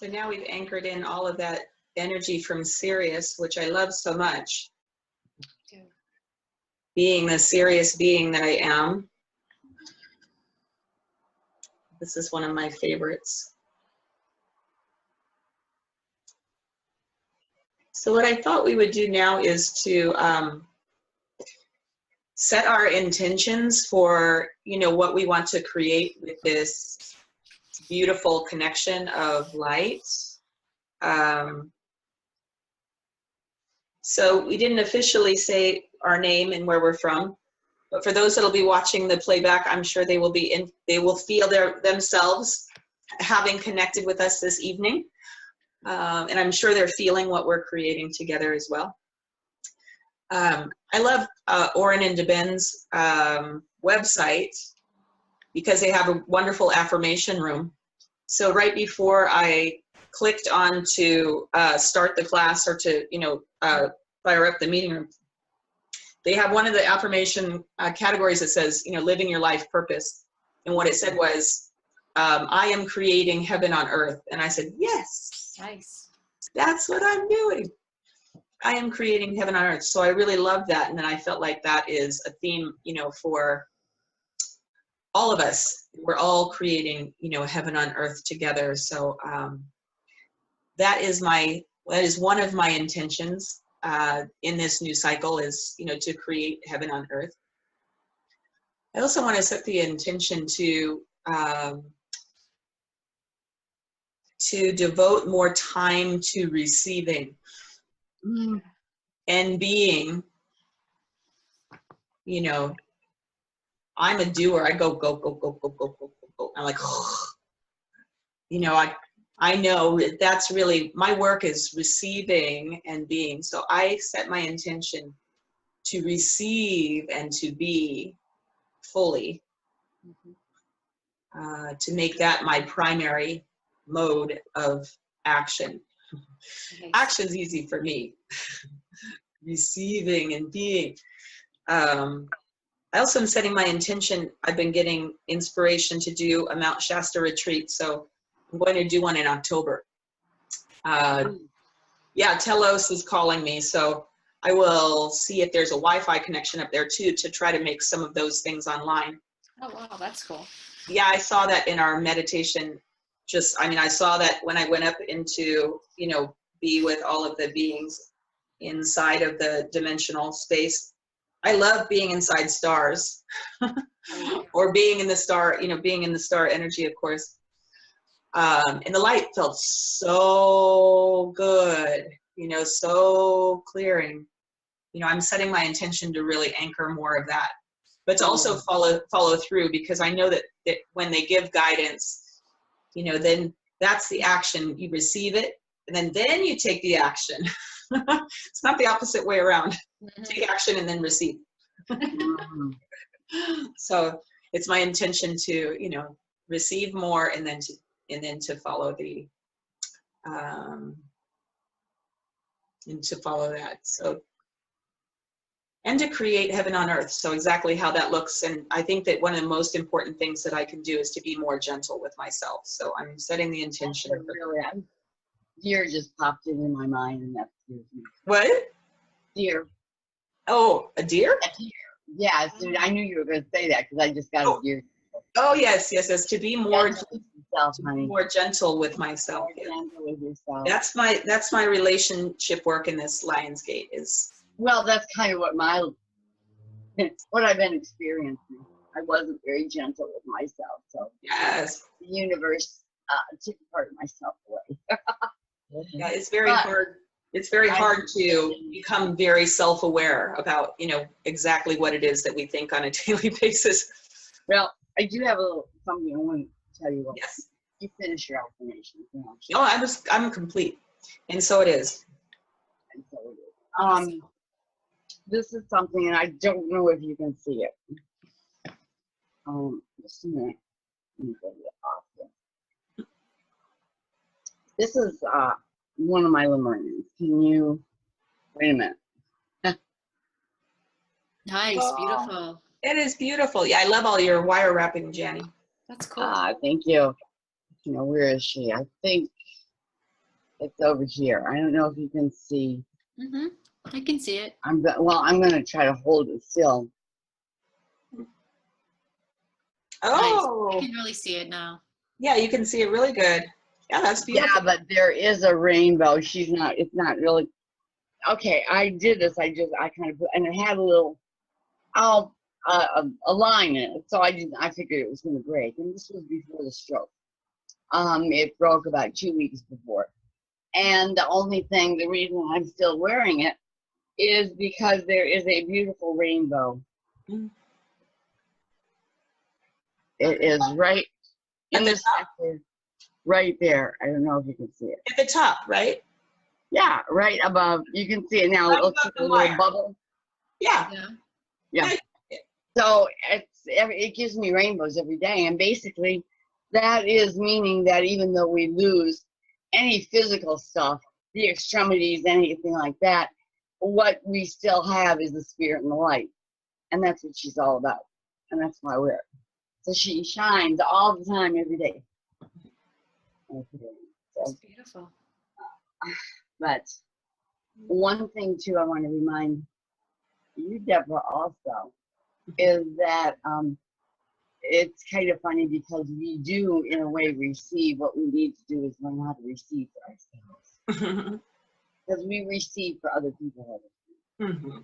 So now we've anchored in all of that energy from Sirius, which I love so much. Being the serious being that I am. This is one of my favorites. So what I thought we would do now is to set our intentions for, you know, what we want to create with this beautiful connection of light. So we didn't officially say our name and where we're from, but for those that'll be watching the playback, I'm sure they will be they will feel themselves having connected with us this evening. And I'm sure they're feeling what we're creating together as well. I love Oren and DeBen's website because they have a wonderful affirmation room. So right before I clicked on to start the class or to, you know, fire up the meeting room, they have one of the affirmation categories that says, you know, living your life purpose. And what it said was, I am creating heaven on earth. And I said, yes, nice. That's what I'm doing. I am creating heaven on earth. So I really love that. And then I felt like that is a theme, you know, for all of us. We're all creating, you know, heaven on earth together. So that is one of my intentions in this new cycle is, you know, to create heaven on earth. I also want to set the intention to devote more time to receiving and being, you know, I'm a doer. I go, go, go, go, go, go, go, go, go. I'm like, oh. You know, I know that's really, my work is receiving and being. So I set my intention to receive and to be fully, to make that my primary mode of action. Nice. Action's easy for me. Receiving and being. I also am setting my intention. I've been getting inspiration to do a Mount Shasta retreat, so I'm going to do one in October. Yeah, Telos is calling me, so I will see if there's a Wi-Fi connection up there too to try to make some of those things online. Oh wow, that's cool. Yeah, I saw that in our meditation. I saw that when I went up into, you know, be with all of the beings inside of the dimensional space. I love being inside stars or being in the star, you know, being in the star energy, of course. And the light felt so good, you know, so clearing. You know, I'm setting my intention to really anchor more of that, but to also follow through, because I know that when they give guidance, you know, then that's the action. You receive it, and then you take the action. It's not the opposite way around. Take action and then receive. So it's my intention to, you know, receive more and then to follow the and to follow that. So, and to create heaven on earth. So exactly how that looks. And I think that one of the most important things that I can do is to be more gentle with myself. So I'm setting the intention. Really, deer just popped in my mind, and that's what? Deer. Oh, a deer? A deer. Yeah, so I knew you were going to say that because I just got a deer. Oh yes, yes, yes. To be more, more gentle with myself. More gentle with yourself. That's my relationship work in this Lionsgate is. Well, that's kind of what I've been experiencing. I wasn't very gentle with myself, so yes, the universe took part of myself away. Yeah, it's very hard. It's very hard to become very self-aware about, you know, exactly what it is that we think on a daily basis. Well, I do have something I want to tell you about. Yes. You finish your affirmation. Oh, I'm complete, and so it is. And so it is. This is something, and I don't know if you can see it. Just a minute. Let me get it off here. This is one of my limerins. Can you wait a minute? Nice, beautiful. It is beautiful. Yeah, I love all your wire wrapping, Janny. That's cool. Thank you. You know, where is she? I think It's over here. I don't know if you can see. Mm-hmm. I can see it. I'm going to try to hold it still. Oh, Nice. I can really see it now. yeah, you can see it really good. Yeah, that's beautiful. Yeah, but there is a rainbow. It's not really. Okay, I did this. I kind of put, and it had a little, a line in it. So I figured it was going to break. And this was before the stroke. It broke about 2 weeks before. And the reason I'm still wearing it is because there is a beautiful rainbow. Mm. It is right in At the the center, right there. I don't know if you can see it. At the top, right? Yeah, right above. You can see it now. Right It looks above like a the little wire. bubble. Yeah. Yeah. So it gives me rainbows every day. And basically, that is meaning that even though we lose any physical stuff, the extremities, anything like that, what we still have is the spirit and the light. And that's what she's all about. And that's why I wear it. So she shines all the time, every day. So, It's beautiful. but one thing, too, I want to remind you, Deborah, also, is that it's kind of funny because we do, in a way, receive. What we need to do is learn how to receive for ourselves. Because we receive for other people. Mhm.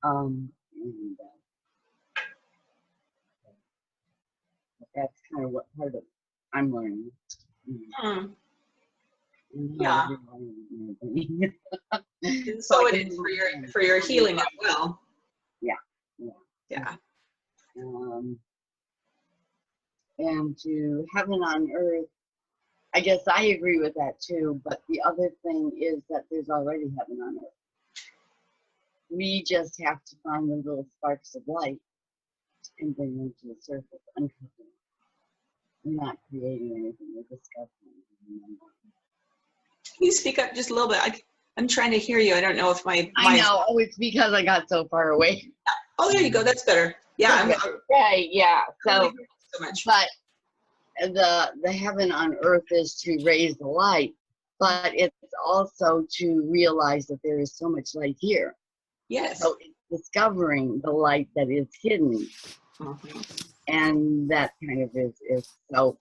And, that's kind of what part of I'm learning. Mm. And Yeah. how to do everything. And so it is for your healing as well. Yeah. Yeah. And to heaven on earth, I guess I agree with that too, but the other thing is that there's already heaven on earth. We just have to find the little sparks of light and bring them to the surface, uncover them. We're not creating anything, we're discovering. Can you speak up just a little bit? I'm trying to hear you. I don't know if my I know. Oh, it's because I got so far away. Oh, there you go. That's better. Yeah. Right, yeah. So much. But the heaven on earth is to raise the light, but it's also to realize that there is so much light here. Yes. So it's discovering the light that is hidden. And that kind of is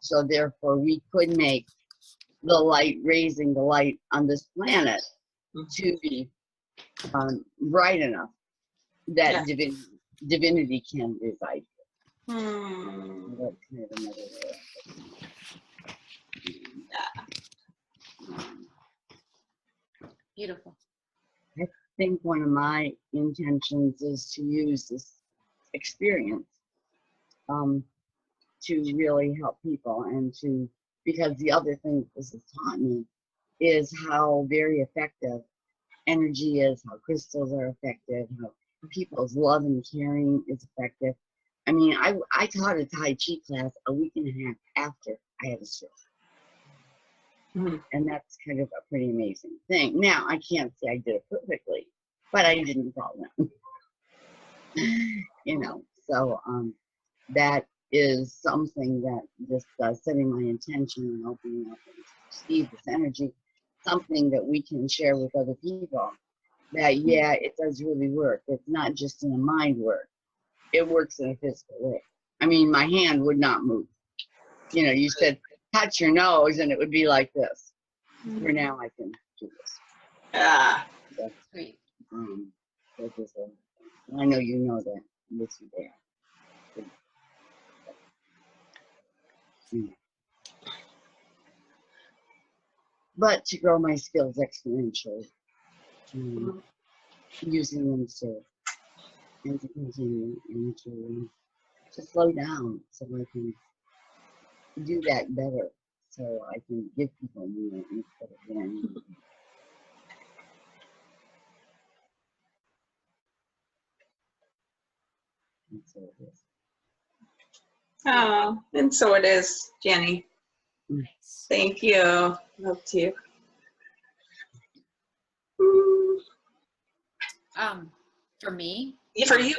so therefore we could make the light, raising the light on this planet to be bright enough that divinity can reside. That's kind of another way. Beautiful. I think one of my intentions is to use this experience to really help people and because the other thing this has taught me is how very effective energy is, how crystals are effective, how people's love and caring is effective. I mean, I taught a Tai Chi class a week and a half after I had a stroke. And that's kind of a pretty amazing thing. Now, I can't say I did it perfectly, but I didn't fall down. So that is something that just setting my intention and opening up and receive this energy, something that we can share with other people. That, yeah, it does really work. It's not just in a mind work. It works in a physical way. I mean, my hand would not move. You said, touch your nose, and it would be like this. For now, I can do this. Yeah. That's great. I know you know that. This is there. But to grow my skills exponentially, using them and to continue and to slow down so I can do that better, so I can give people more instead of one. And so it is. Oh, and so it is, Jenny. Nice. Thank you. Love to. For me, For you.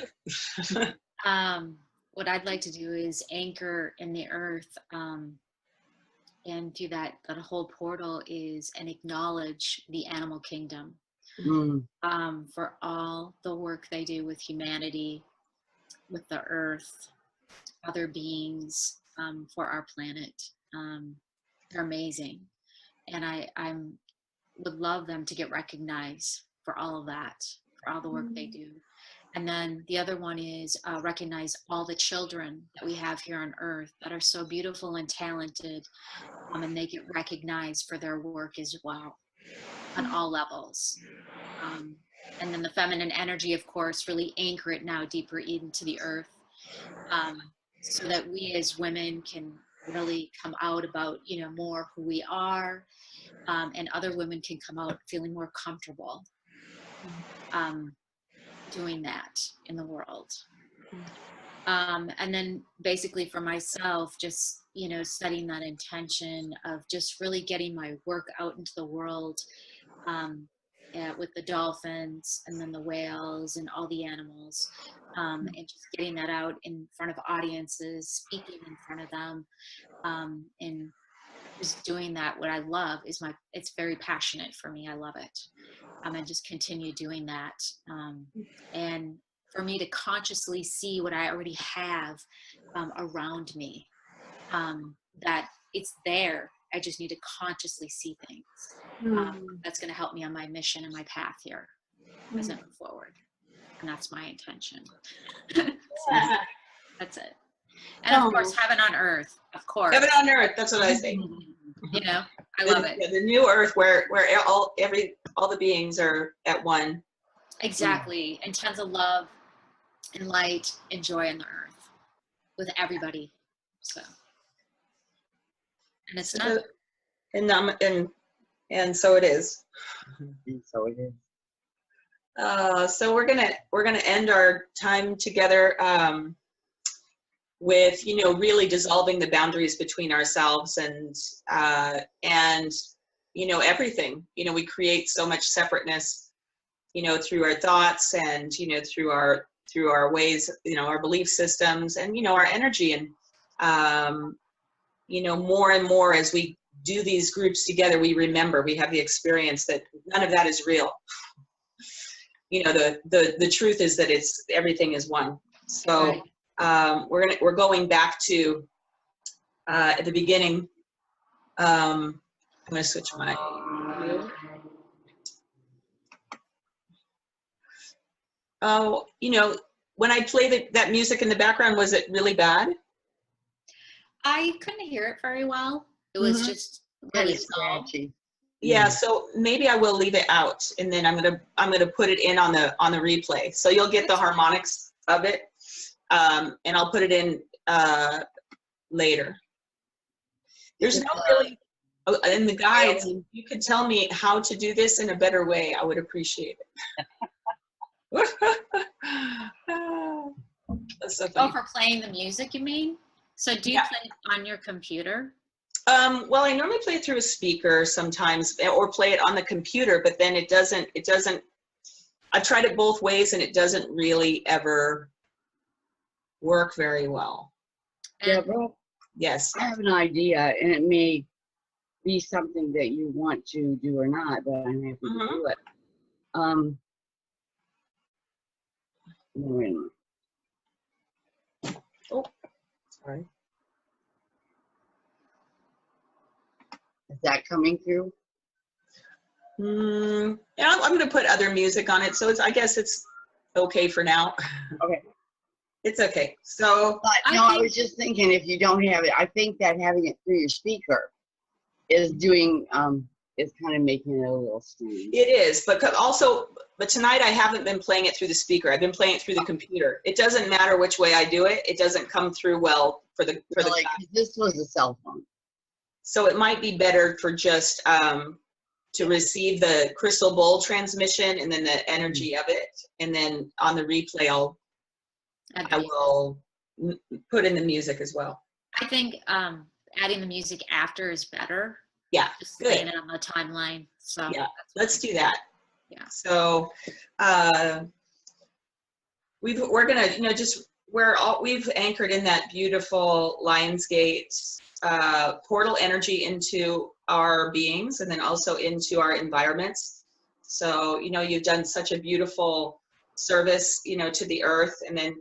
what I'd like to do is anchor in the earth, and and through that whole portal is and acknowledge the animal kingdom Mm. for all the work they do with humanity, with the earth, other beings, for our planet. They're amazing, and I'm would love them to get recognized for all of that, for all the work they do. And then the other one is recognize all the children that we have here on earth that are so beautiful and talented, and they get recognized for their work as well on all levels. And then the feminine energy, of course, really anchor it now deeper into the earth, so that we as women can really come out about, more who we are, and other women can come out feeling more comfortable doing that in the world. And then basically for myself, just, setting that intention of just really getting my work out into the world, with the dolphins and then the whales and all the animals, and just getting that out in front of audiences, speaking in front of them, and just doing that. What I love is it's very passionate for me. I love it. And just continue doing that. And for me to consciously see what I already have around me, that it's there. I just need to consciously see things. That's going to help me on my mission and my path here as I move forward. And that's my intention. So that's it. And of course, heaven on earth, of course. Heaven on earth, that's what I say. I love it. The new earth where all the beings are at one. Exactly. And tons of love and light and joy on the earth with everybody. So, and it's not. And so it is. And so it is. So we're gonna end our time together with really dissolving the boundaries between ourselves and everything. We create so much separateness through our thoughts and through our ways, our belief systems and our energy. And more and more as we do these groups together, we have the experience that none of that is real. The truth is that everything is one. So we're going back to at the beginning. I'm going to switch my view. Oh, when I play that music in the background, was it really bad? I couldn't hear it very well. It was just really small. Yeah, so maybe I will leave it out, and then I'm gonna put it in on the replay. So you'll get the harmonics of it, and I'll put it in later. There's no really in the guides. You could tell me how to do this in a better way. I would appreciate it. That's so funny. Oh, for playing the music, you mean? So do you play it on your computer? Well, I normally play it through a speaker sometimes, or play it on the computer, but then it doesn't, I've tried it both ways and it doesn't really ever work very well. Deborah? Yes. I have an idea, and it may be something that you want to do or not, but I'm happy to do it. Wait a minute. Oh, sorry. Is that coming through? Yeah, I'm going to put other music on it, so I guess it's okay for now. Okay. It's okay. So, but no, I was just thinking, if you don't have it, I think that having it through your speaker is doing, is kind of making it a little strange. It is, but tonight I haven't been playing it through the speaker. I've been playing it through the computer. It doesn't matter which way I do it. It doesn't come through well for the like, this was a cell phone. So it might be better for just to receive the crystal bowl transmission and then the energy of it, and then on the replay I will put in the music as well. I think adding the music after is better. Yeah, just good. Playing it on the timeline. So yeah, let's do that. Yeah. So we're gonna just we've anchored in that beautiful Lionsgate portal energy into our beings, and then also into our environments. So, you know, you've done such a beautiful service, you know, to the earth, and then,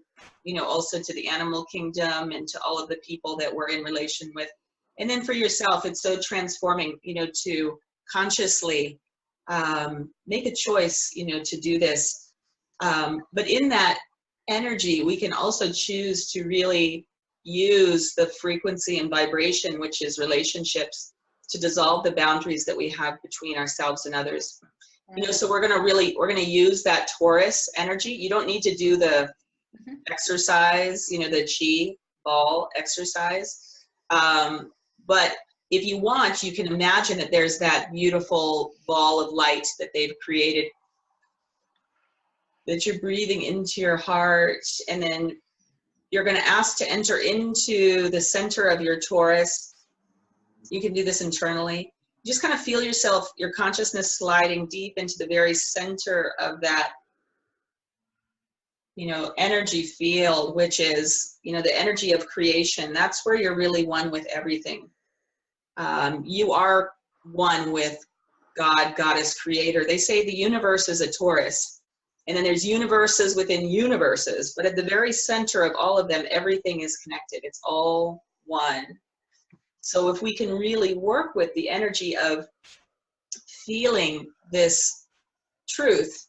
you know, also to the animal kingdom and to all of the people that we're in relation with. And then for yourself, it's so transforming, you know, to consciously make a choice, you know, to do this. But in that energy, we can also choose to really use the frequency and vibration, which is relationships, to dissolve the boundaries that we have between ourselves and others. You know, so we're going to use that Taurus energy. You don't need to do the exercise, you know, the chi ball exercise. But if you want, you can imagine that there's that beautiful ball of light that they've created, that you're breathing into your heart, and then you're going to ask to enter into the center of your Taurus. You can do this internally. Just kind of feel yourself, your consciousness sliding deep into the very center of that, you know, energy field, which is, you know, the energy of creation. That's where you're really one with everything. You are one with God, Goddess, Creator. They say the universe is a torus, and then there's universes within universes, but at the very center of all of them, everything is connected. It's all one. So if we can really work with the energy of feeling this truth,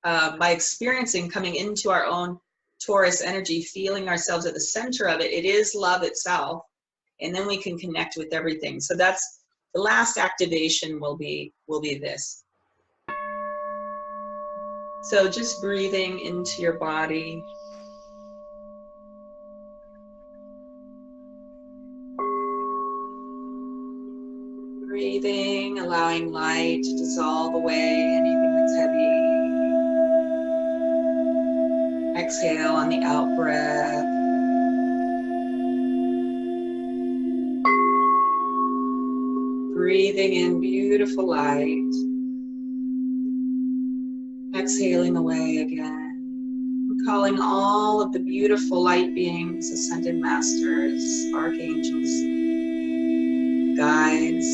by experiencing, coming into our own Taurus energy, feeling ourselves at the center of it, it is love itself. And then we can connect with everything. So that's the last activation will be this. So just breathing into your body. Breathing, allowing light to dissolve away anything that's heavy. Exhale on the out breath. Breathing in beautiful light. Exhaling away again. I'm calling all of the beautiful light beings, ascended masters, archangels, guides,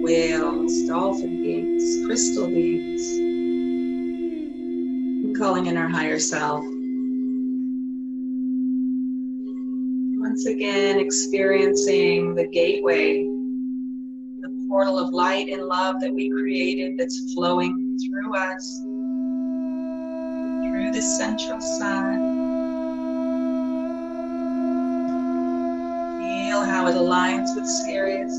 whales, dolphin beings, crystal beings. I'm calling in our higher self. Once again, experiencing the gateway, the portal of light and love that we created that's flowing through us, through the central sun. Feel how it aligns with Sirius,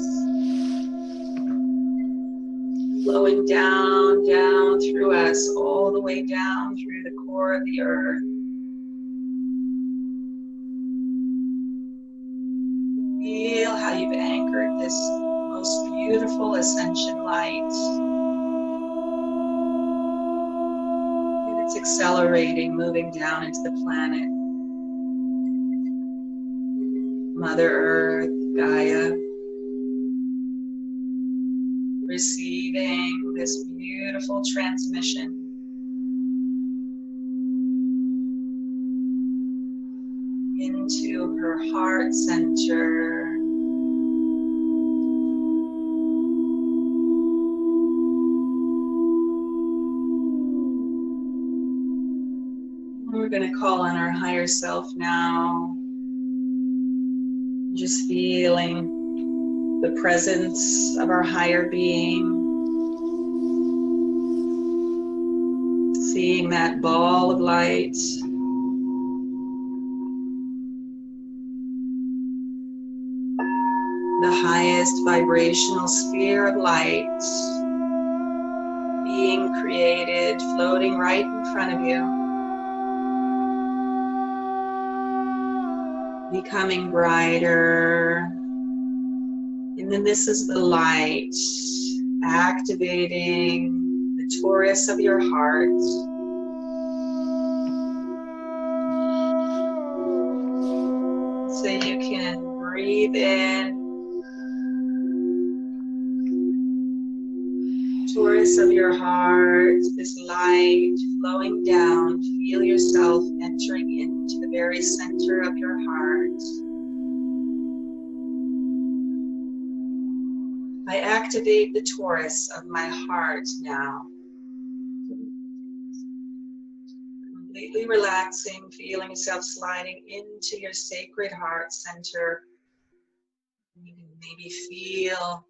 flowing down, down through us, all the way down through the core of the earth. Feel how you've anchored this most beautiful ascension light. And it's accelerating, moving down into the planet. Mother Earth, Gaia, receiving this beautiful transmission. Into her heart center. We're going to call on our higher self now. Just feeling the presence of our higher being. Seeing that ball of light. The highest vibrational sphere of light being created, floating right in front of you. Becoming brighter. And then this is the light activating the torus of your heart. So you can breathe in Taurus of your heart, this light flowing down. Feel yourself entering into the very center of your heart. I activate the Taurus of my heart now. Completely relaxing, feeling yourself sliding into your sacred heart center. You can maybe feel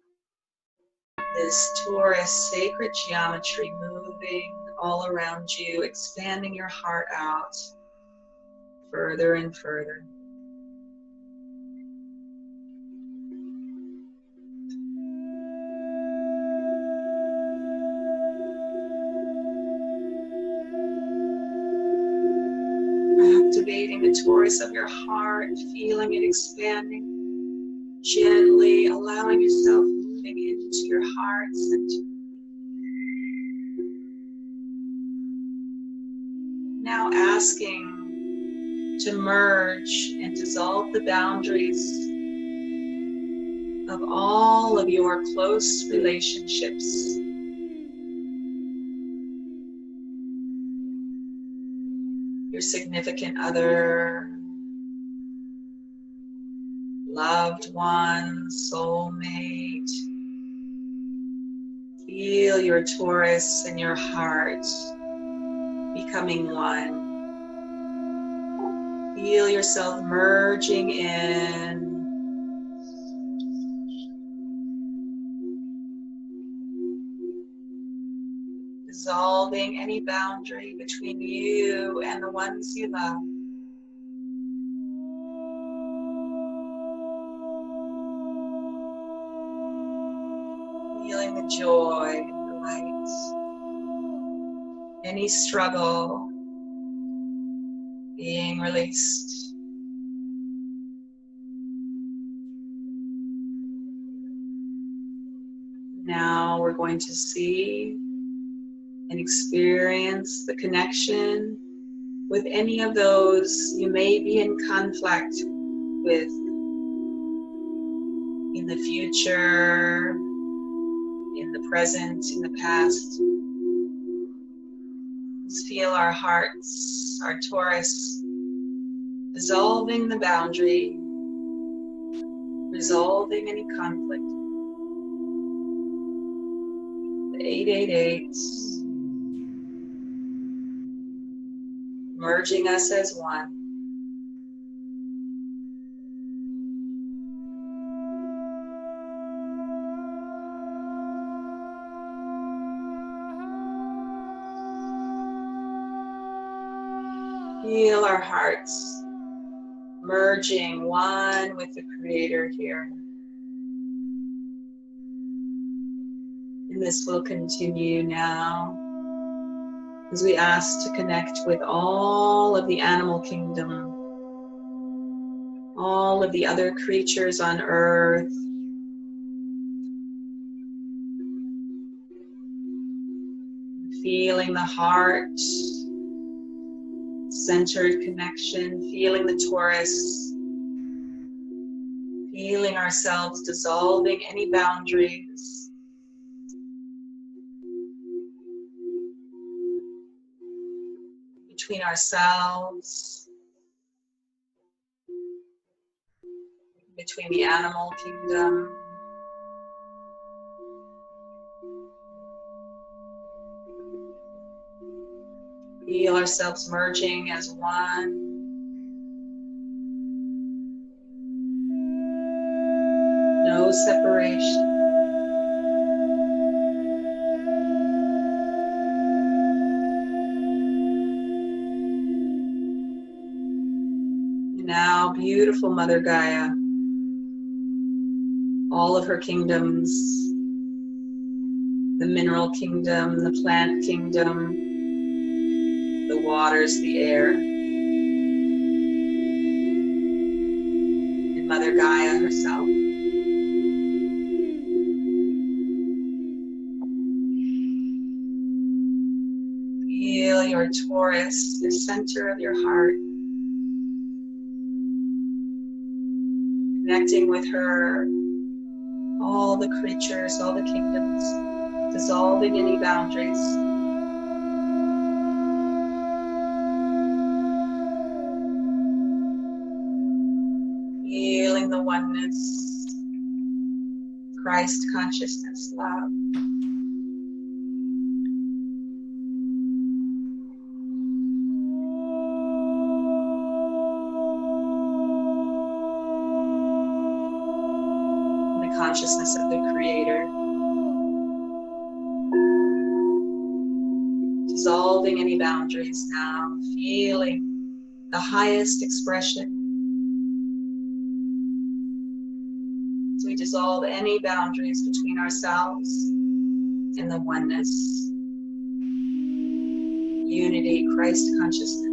this Taurus sacred geometry moving all around you, expanding your heart out further and further. Activating the Taurus of your heart, feeling it expanding, gently allowing yourself moving into your heart center. Now asking to merge and dissolve the boundaries of all of your close relationships. Your significant other, loved one, soulmate. Feel your Taurus and your heart becoming one. Feel yourself merging in. Dissolving any boundary between you and the ones you love. Feeling the joy and the light. Any struggle being released. Now we're going to see and experience the connection with any of those you may be in conflict with in the future, in the present, in the past. Let's feel our hearts, our Taurus, dissolving the boundary, resolving any conflict. The 888, merging us as one. Feel our hearts merging one with the Creator here. And this will continue now as we ask to connect with all of the animal kingdom, all of the other creatures on earth, feeling the heart centered connection, feeling the Taurus, feeling ourselves dissolving any boundaries. Between ourselves, between the animal kingdom, feel ourselves merging as one. No separation. And now, beautiful Mother Gaia, all of her kingdoms, the mineral kingdom, the plant kingdom, the waters, the air, and Mother Gaia herself. Feel your Taurus, the center of your heart, connecting with her, all the creatures, all the kingdoms. Dissolving any boundaries. Feeling the oneness, Christ consciousness, love. The consciousness of the Creator. Dissolving any boundaries now, feeling the highest expression. So we dissolve any boundaries between ourselves and the oneness, unity, Christ consciousness.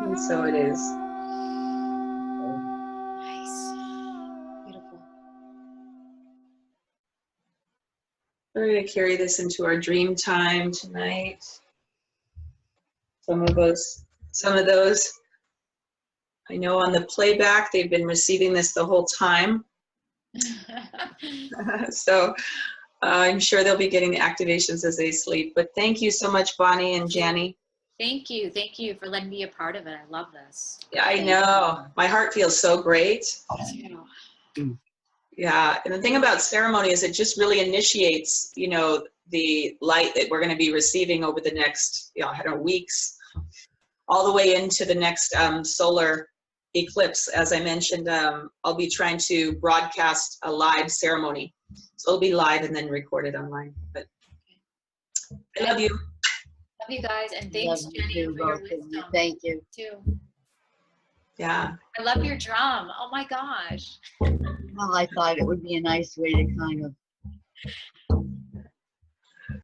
And so it is. Nice. Beautiful. We're going to carry this into our dream time tonight. Some of those, I know on the playback, they've been receiving this the whole time. So I'm sure they'll be getting the activations as they sleep. But thank you so much, Bonnie and Janie. Thank you. Thank you for letting me be a part of it. I love this. Yeah, I know. My heart feels so great. Me too. Yeah, and the thing about ceremony is it just really initiates, you know, the light that we're going to be receiving over the next, I don't know, weeks, all the way into the next solar eclipse. As I mentioned, I'll be trying to broadcast a live ceremony. So it'll be live and then recorded online. But I love you. Love you guys, and thanks, Love you Jenny, too, for your both of you. wisdom Thank you. too. Yeah. I love your drum. Oh my gosh. Well, I thought it would be a nice way to kind of